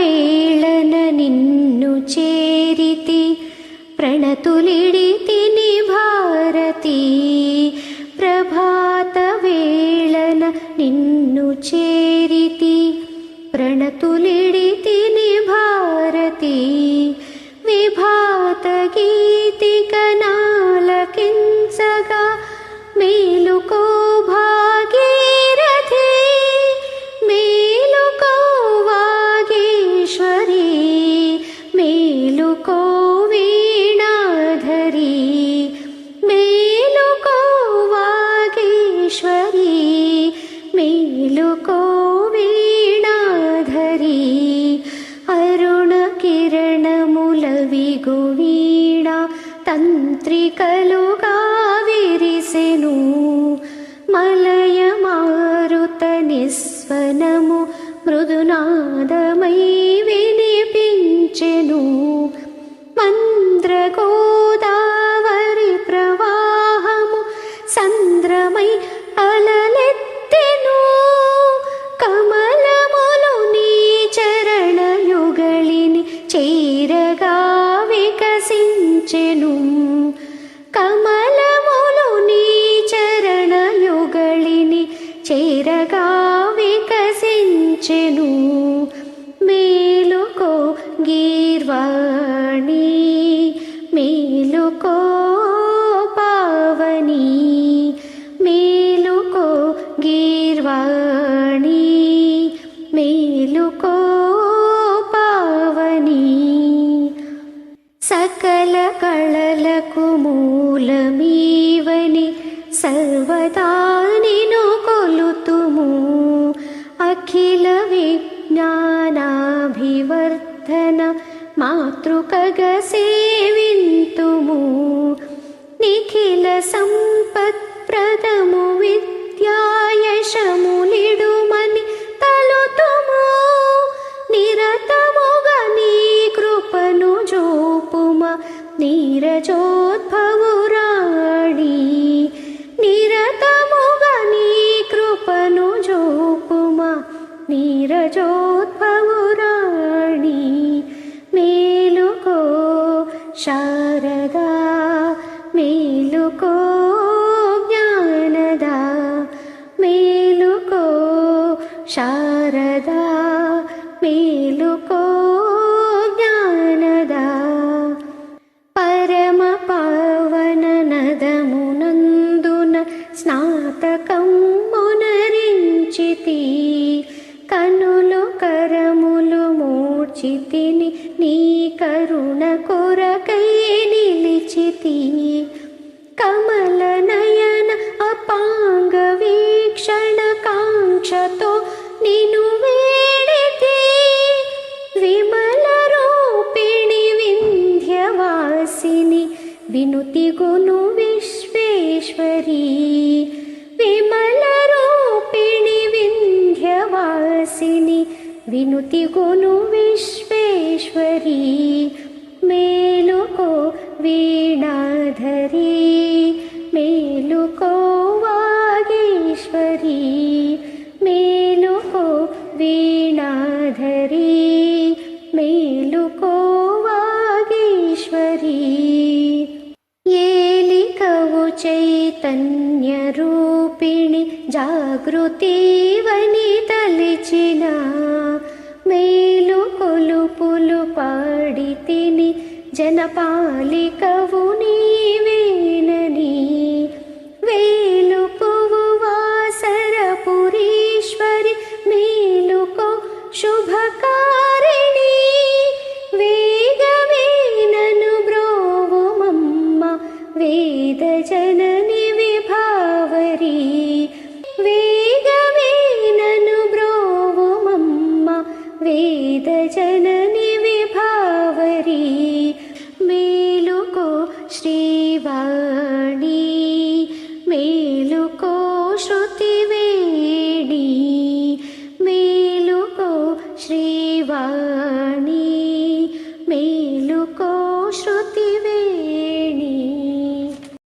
వేళన నిన్ను చేరితి ప్రణతులిడితిని భారతి. ప్రభాత వేళన నిన్ను చేరితి ప్రణతులిడితిని భారతి. విభాత గీతిక నాలకించగా మేలుకో భాగీరథి, మేలుకో వాగీశ్వరి, మేలుకో వీణాధరి, మేలుకో వాగీశ్వరి, మేలుకో వీణాధరి. అరుణ కిరణముల విగువీణ తంత్రికలుగా విరిసెను. మలయ మారుత నిస్వనము మృదునాదమై వినిపించెను. మంద్ర గోదావరి ప్రవాహము సంద్రమై అలలెత్తెను. కమలములు నీ చరణ యుగళిని చేరగా వికసించెను. కమలములు నీ చరణ యుగళిని చేరగా వికసించెను. మేలుకో గీర్వాణి, మేలుకో పావని, మేలుకో గీర్వాణి, మేలుకో పావని. సకల కళలకు మూలమీవని సర్వదా నిన్ను కొలుతుము. అఖిల విజ్ఞానాభివర్ధన మాతృకగ సేవింతుము. నిఖిల సంపత్ప్రదము విద్యాయశములిడుమని తలుతుము. నిరతముగా నీ కృపను జోపుమ నీరజోద్భవురాణి. నిరతముగా నీ కృపను జోపుమ నీరజోద్భవురాణి. మేలుకో శారదా, మేలుకో జ్ఞానదా, మేలుకో శారదా, మేలుకో జ్ఞానదా. పరమ పావన నదమునందున స్నాతకం మునరించితి. కనులు కరములు మూర్చితిని నీ కరుణ కొరకై నిలిచితి. కమల నయన అపాంగ వీక్షణ కాంక్షతో నిను వేడితి. విమల రూపిణి వింధ్యవాసిని వినుతి గును విశ్వేశ్వరి. విమల రూపిణి వింధ్యవాసిని వినుతి గును విశ్వేశ్వరి. మేలుకో వీణాధరి, మేలుకో వాగీశ్వరి, మేలుకో వీణాధరి, మేలుకో వాగీశ్వరి. ఏలికవు చైతన్య రూపిణి జాగృతివని తలిచిన. మేలు కొలుపులు పాడితిని జనపాలిక